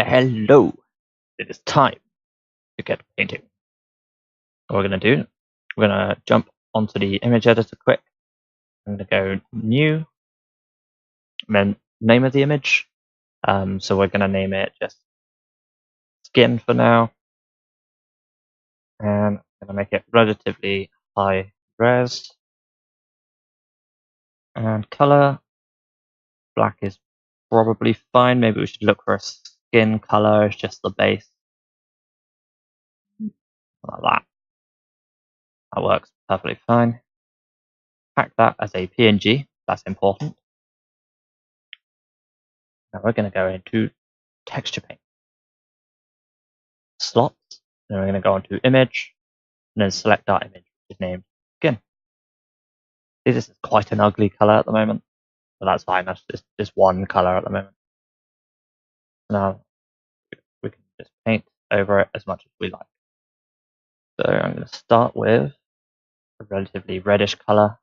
Hello, it is time to get painting. What we're going to do, we're going to jump onto the image editor quick. I'm going to go new, and then name of the image. So we're going to name it just skin for now. And I'm going to make it relatively high res. And color, black is probably fine. Maybe we should look for a skin color as just the base. Like that. That works perfectly fine. Pack that as a PNG, that's important. Now we're going to go into texture paint. Slots, then we're going to go onto image, and then select our image, which is named skin. See, this is quite an ugly color at the moment, but that's fine. That's just one color at the moment. Now we can just paint over it as much as we like. So I'm going to start with a relatively reddish color.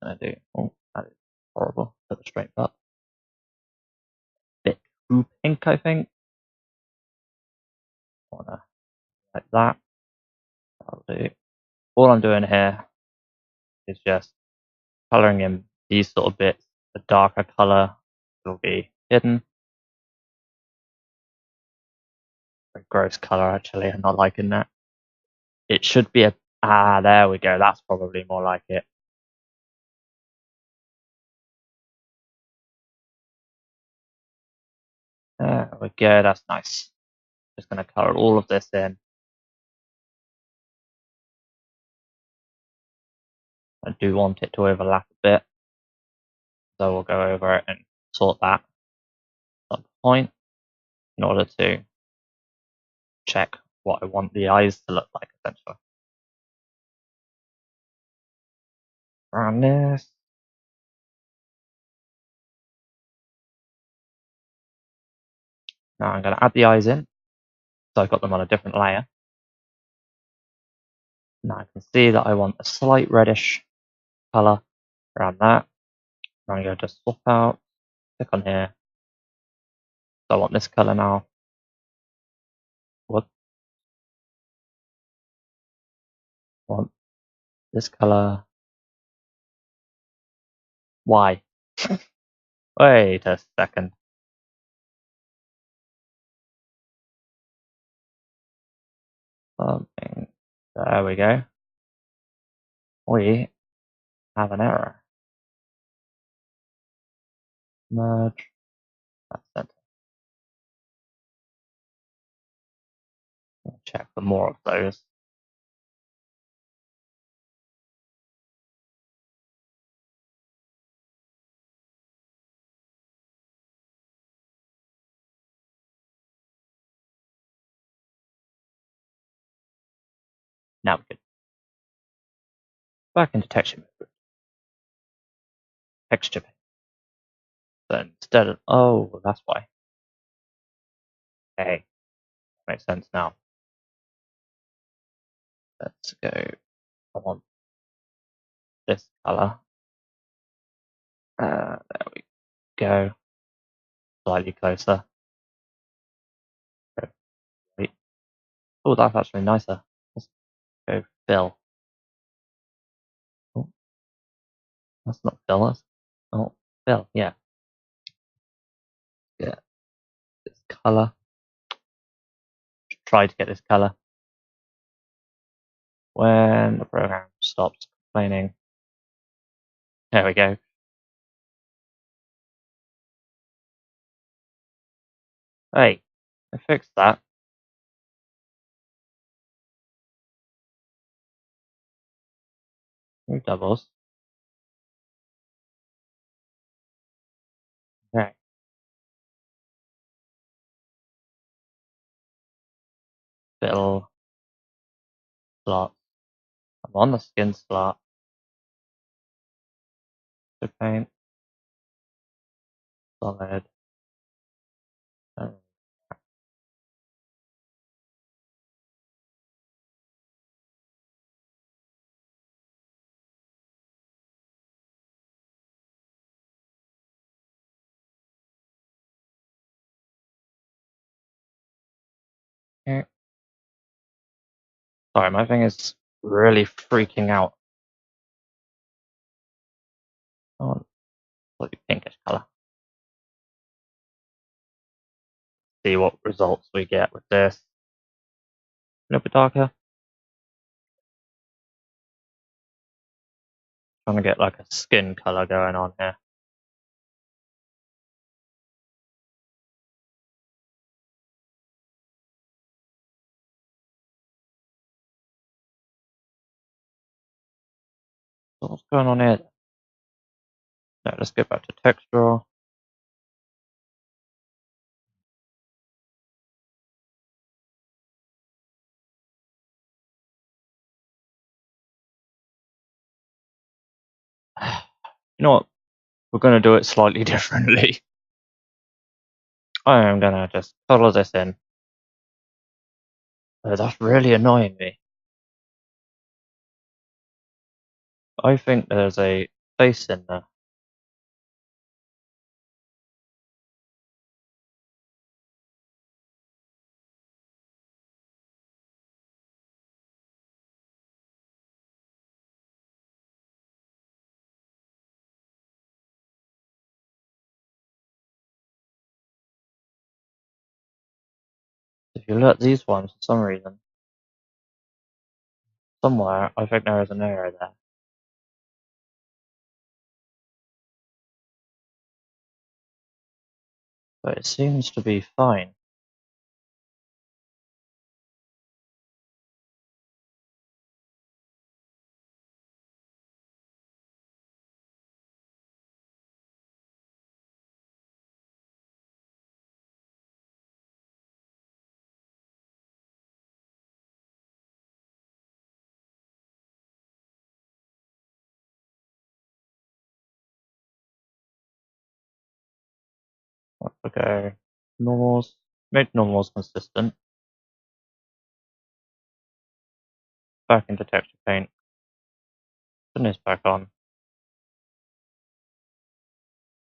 I'm going to do, oh, that is horrible. Put the straight up. Bit too pink, I think. Like that. That'll do. All I'm doing here is just coloring in these sort of bits. The darker color will be hidden. Very gross color, actually. I'm not liking that. It should be there we go. That's probably more like it. There we go. That's nice. Just going to color all of this in. I do want it to overlap a bit. So we'll go over it and sort that at some point in order to check what I want the eyes to look like, essentially. Around this. Now I'm going to add the eyes in. So I've got them on a different layer. Now I can see that I want a slight reddish color around that. I'm going to just swap out, click on here. So I want this color now. What? Want this color. Why? Wait a second. Something. There we go. We have an error. Merge. That's it. Check for more of those. Now we can back into texture mode. Texture paint. So instead of that's why. Okay, makes sense now. Let's go. I want this color. There we go. Slightly closer. Wait. Oh, that's actually nicer. Let's go fill. Oh, that's not fill. That's, oh, fill. Yeah. Yeah. This color. Try to get this color. When the program stops complaining. There we go. Hey, I fixed that. New doubles. Okay. Fill slot. I'm on the skin slot. To paint. Solid. Sorry, my thing is really freaking out. Oh, slightly pinkish color. See what results we get with this. A little bit darker. Trying to get like a skin color going on here. So what's going on here? No, let's go back to texture. You know what? We're going to do it slightly differently. I am going to just color this in. Oh, that's really annoying me. I think there's a face in there. If you look at these ones, for some reason, somewhere, I think there is an error there. But it seems to be fine. Okay, normals, make normals consistent. Back into texture paint. Turn this back on.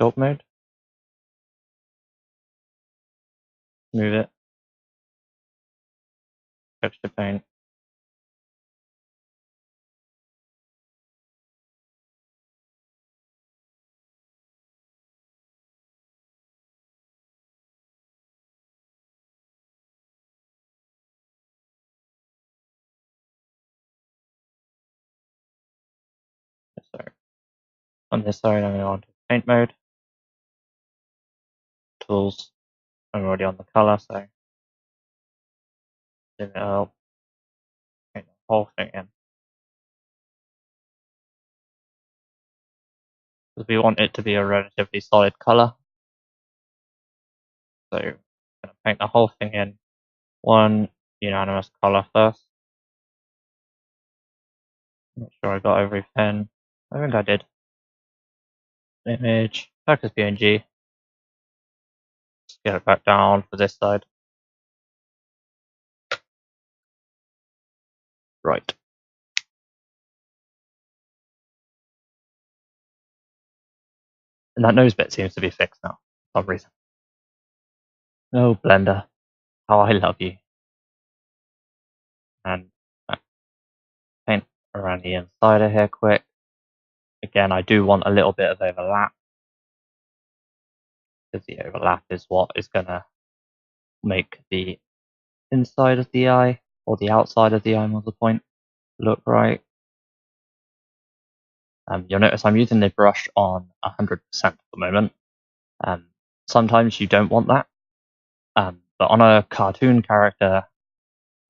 Sculpt mode. Move it. Texture paint. So on this side, I'm going to go on to paint mode. Tools. I'm already on the color, so zoom it out. Paint the whole thing in. Because we want it to be a relatively solid color. So I'm going to paint the whole thing in one unanimous color first. Make sure I got everything. I think I did. Image, focus PNG. Get it back down for this side. Right. And that nose bit seems to be fixed now, for some reason. No, Blender, how I love you. And paint around the inside of here quick. Again, I do want a little bit of overlap, because the overlap is what is going to make the inside of the eye, or the outside of the eye, more the point, look right. You'll notice I'm using the brush on 100% at the moment. Sometimes you don't want that, but on a cartoon character,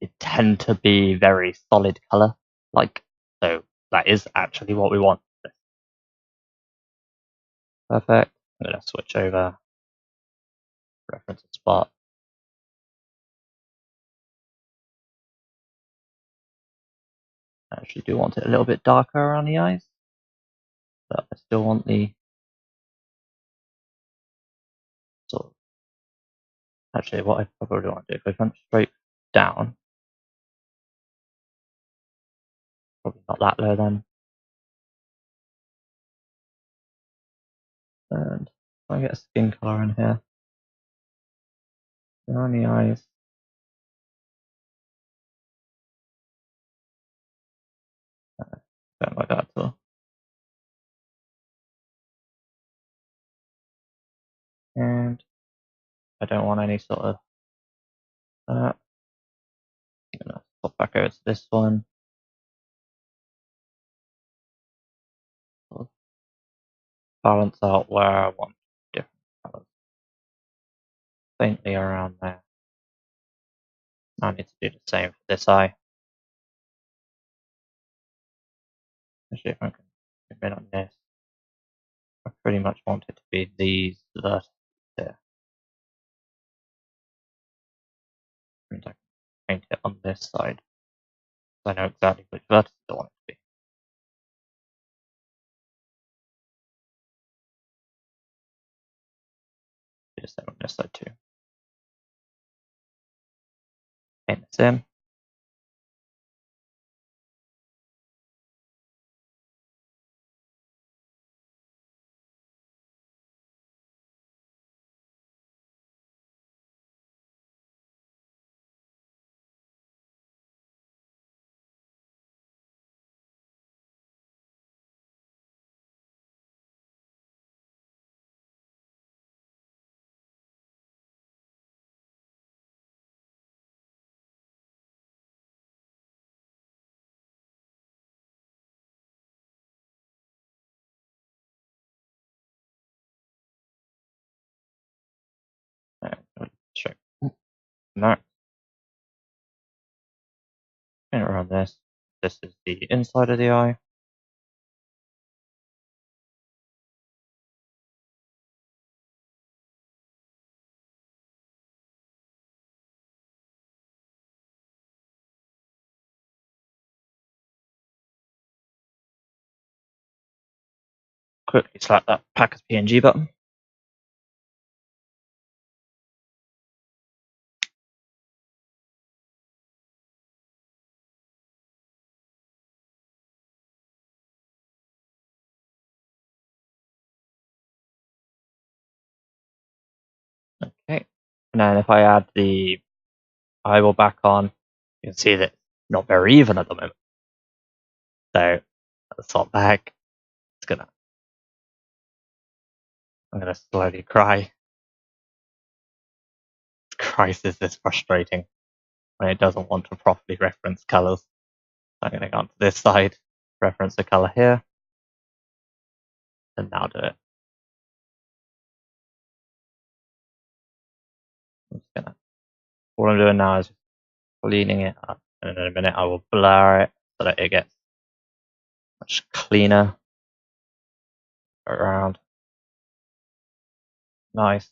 it tend to be very solid color, like, so that is actually what we want. Perfect. I'm going to switch over reference spot. I actually do want it a little bit darker around the eyes, but I still want the sort of, actually what I probably want to do, if I come straight down, probably not that low then, and I get a skin color in here, around the eyes, Don't like that at all. And I don't want any sort of I'm gonna swap back over to this one. Sort of balance out where I want different colors. Faintly around there. I need to do the same for this eye. Actually, if I can zoom in on this, I pretty much want it to be these vertices here. And I can paint it on this side. So I know exactly which vertices I want it to be. Do the same on this side too. Paint this in. Check. No. Paint around this. This is the inside of the eye. Quickly select that pack as PNG button. Okay. And then if I add the eyeball back on, you can see that it's not very even at the moment. So let's swap back. I'm gonna slowly cry. Christ, is this frustrating when it doesn't want to properly reference colors. I'm gonna go onto this side, reference the color here, and now do it. What I'm doing now is cleaning it up, and in a minute I will blur it so that it gets much cleaner around. Nice.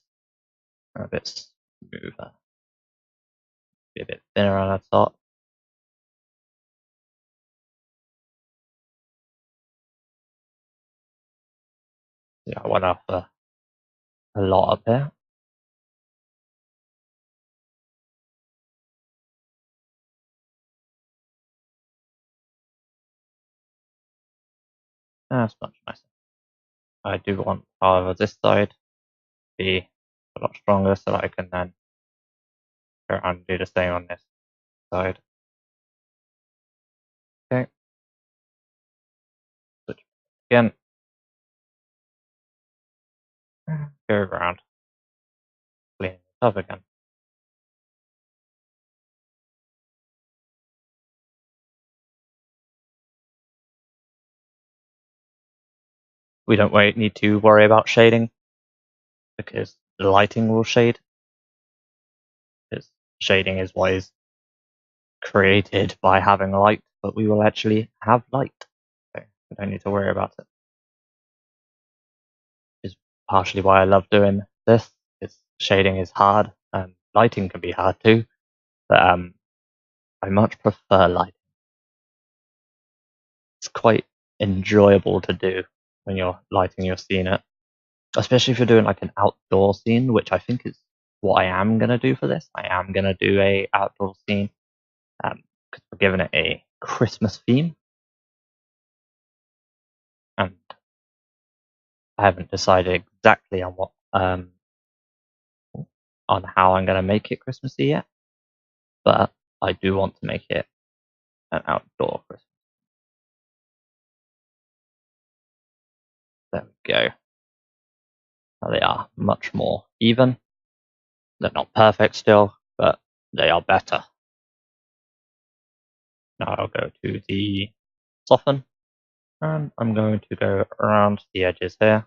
And a bit smoother. Be a bit thinner on the top. Yeah, I went off a lot up here. That's much nicer. I do want, however, this side to be a lot stronger so that I can then go around and do the same on this side. Okay. Switch again. Go around. Clean it up again. We don't need to worry about shading because the lighting will shade. Because shading is what is created by having light, but we will actually have light. So we don't need to worry about it. Which is partially why I love doing this. Because shading is hard and lighting can be hard too. But I much prefer lighting. It's quite enjoyable to do when you're lighting your scene up. Especially if you're doing like an outdoor scene, which I think is what I am gonna do for this. I am gonna do a outdoor scene because we're giving it a Christmas theme, and I haven't decided exactly on what on how I'm gonna make it Christmassy yet. But I do want to make it an outdoor Christmas. There we go. Now they are much more even. They're not perfect still, but they are better. Now I'll go to the soften, and I'm going to go around the edges here.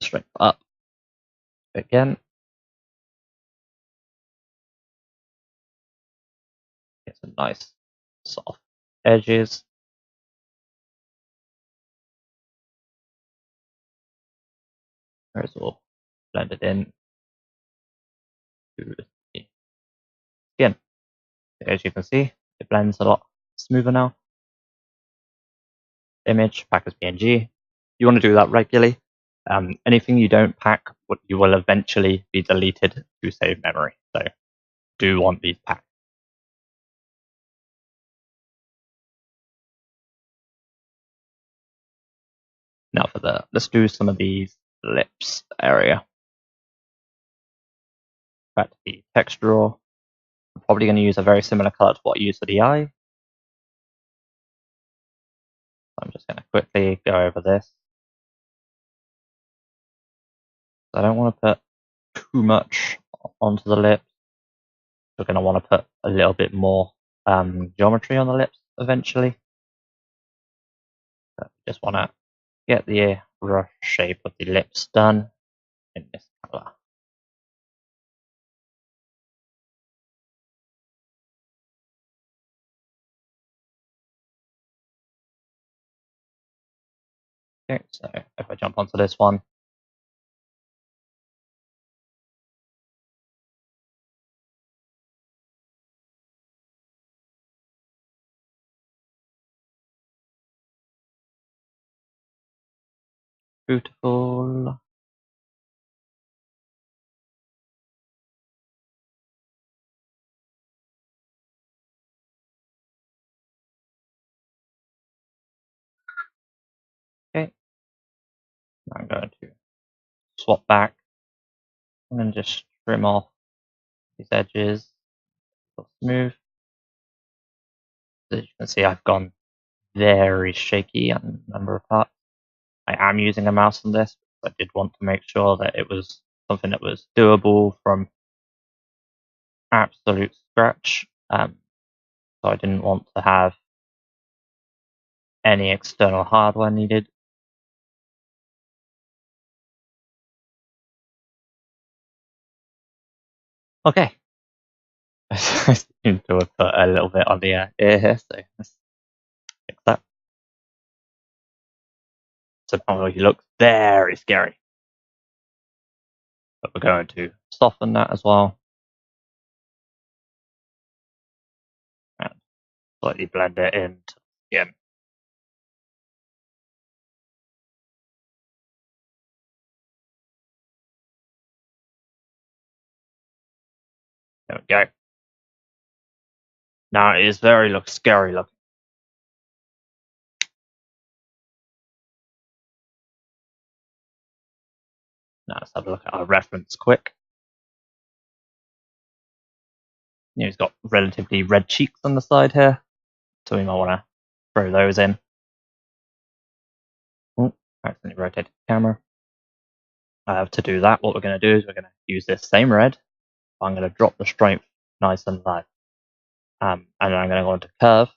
Straight up again. Get some nice soft edges. It's all blended in to the skin. As you can see, it blends a lot smoother now. Image, pack as PNG. You want to do that regularly. Anything you don't pack, you will eventually be deleted to save memory. So do want these packed. Now let's do some of these lips area. Back to the text drawer. I'm probably going to use a very similar color to what I used for the eye. I'm just going to quickly go over this. I don't want to put too much onto the lips. We're going to want to put a little bit more geometry on the lips eventually. But just want to get the rough shape of the lips done in this color. Okay, so if I jump onto this one, beautiful. Okay, I'm going to swap back and just trim off these edges. Smooth. As you can see, I've gone very shaky on a number of parts. I am using a mouse on this, but I did want to make sure that it was something that was doable from absolute scratch. So I didn't want to have any external hardware needed. Okay. I seem to have put a little bit on the ear here, so let's fix that. So probably looks very scary. But we're going to soften that as well. And slightly blend it into the skin. There we go. Now it is very scary looking. Now let's have a look at our reference quick. He's got relatively red cheeks on the side here, so we might want to throw those in. Oh, accidentally rotated the camera. To do that, what we're going to do is we're going to use this same red. I'm going to drop the strength nice and low. And then I'm going to go into curve.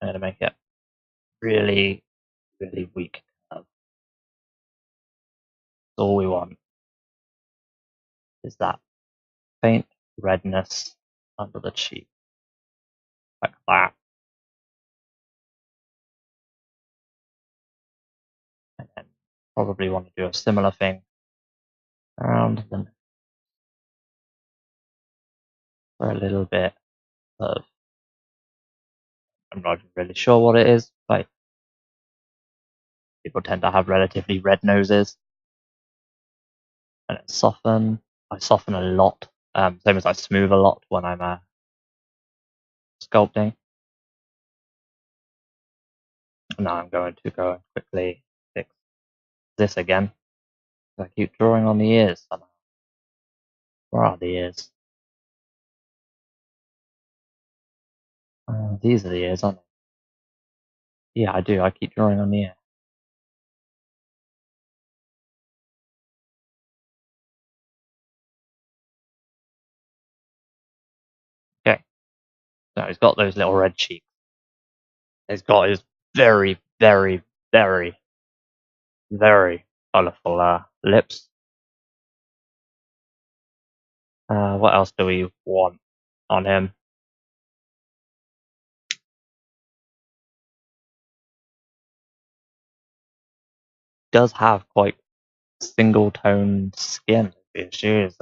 I'm going to make it really, really weak curve. All we want is that faint redness under the cheek, like that. And then probably want to do a similar thing around them for a little bit of, I'm not really sure what it is, but people tend to have relatively red noses. And then soften. I soften a lot, same as I smooth a lot when I'm sculpting. Now I'm going to go and quickly fix this again. I keep drawing on the ears somehow. Where are the ears? These are the ears, aren't they? Yeah, I do. I keep drawing on the ear. Okay. So he's got those little red cheeks. He's got his very, very, very, very colourful lips. What else do we want on him? Does have quite single tone skin. The issue is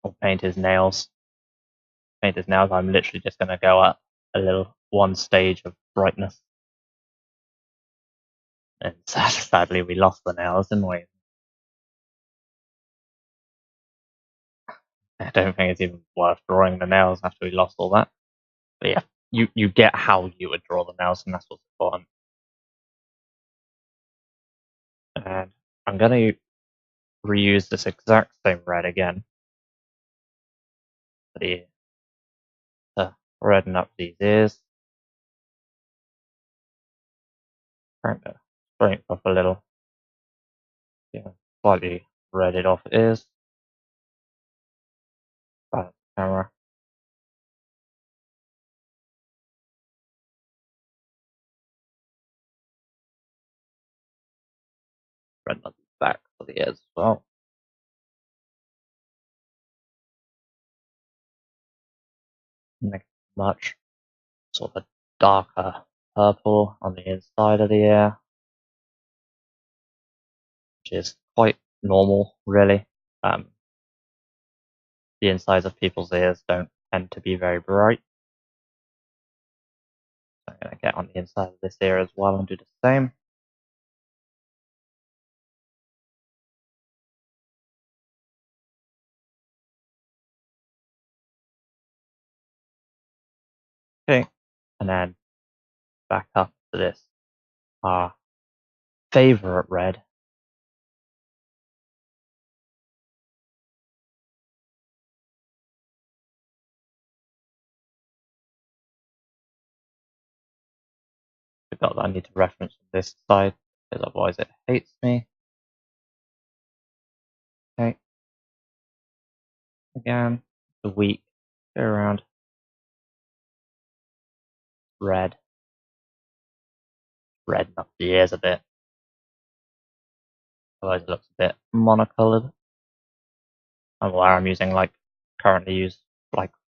I'll paint his nails. Paint his nails. I'm literally just going to go up a little one stage of brightness. And sadly, we lost the nails, didn't we? I don't think it's even worth drawing the nails after we lost all that. But yeah, you get how you would draw the nails, and that's what's important. And I'm going to reuse this exact same red again to redden up these ears. Trying to straighten up a little. Yeah, slightly redded off ears. Back camera. Redden up the back of the ears as well. Make much sort of darker purple on the inside of the ear, which is quite normal, really. The insides of people's ears don't tend to be very bright. So I'm going to get on the inside of this ear as well and do the same. Okay, and then back up to this, our favorite red. Forgot that I need to reference this side, because otherwise it hates me. Okay, again, the weak, go around, red, redden up the ears a bit. Otherwise it looks a bit monocolored. I'm aware I'm using currently use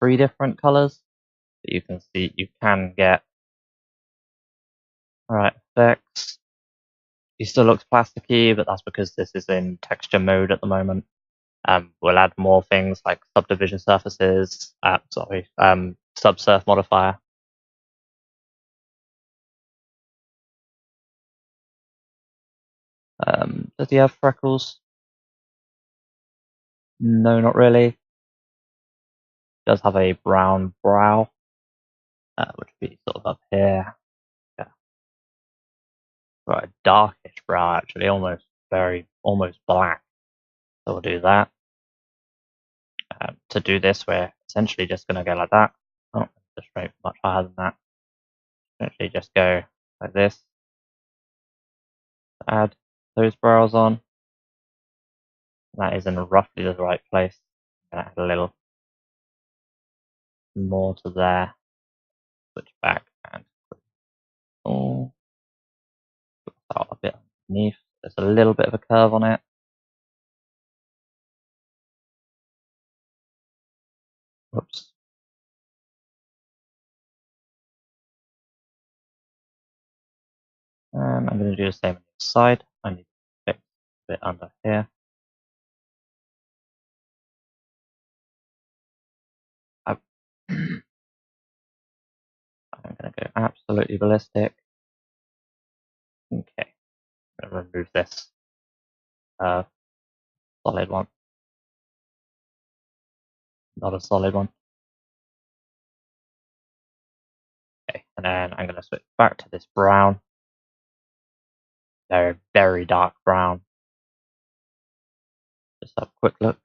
3 different colors. But you can see you can get right effects. He still looks plasticky, but that's because this is in texture mode at the moment. We'll add more things like subdivision surfaces, subsurf modifier. Does he have freckles? No, not really. Does have a brown brow, which would be sort of up here. Yeah, right, a darkish brow actually, almost black. So we'll do that. To do this, we're essentially just going to go like that. Oh, the straight much higher than that. Essentially just go like this. Add those brows on. That is in roughly the right place. I'm going to add a little more to there. Switch back and oh, start a bit underneath. There's a little bit of a curve on it. Whoops. And I'm going to do the same on the side. I need to fix a bit under here. I'm going to go absolutely ballistic. Okay. I'm going to remove this solid one. Not a solid one. Okay. And then I'm going to switch back to this brown. Very, very dark brown. Just have a quick look.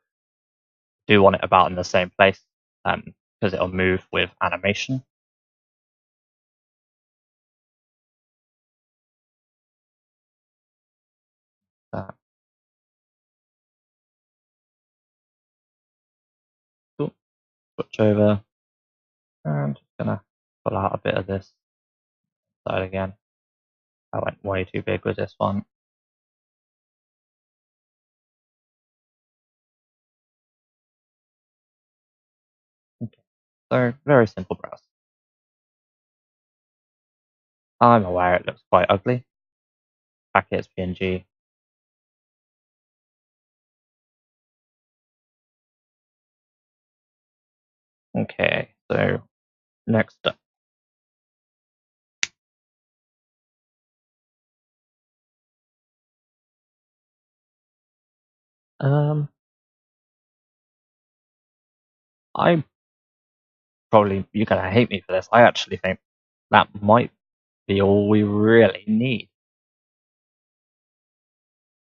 Do want it about in the same place because it'll move with animation. Cool. Switch over and just gonna pull out a bit of this side again. I went way too big with this one. Okay, so very simple browse. I'm aware it looks quite ugly. Back here it's PNG. Okay, so next up. I probably, you're gonna hate me for this. I actually think that might be all we really need.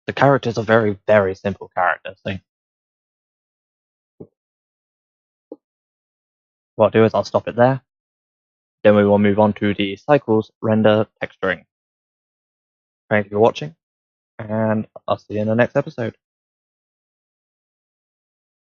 The characters are very, very simple characters. So what I'll do is I'll stop it there. Then we will move on to the cycles render texturing. Thank you for watching, and I'll see you in the next episode.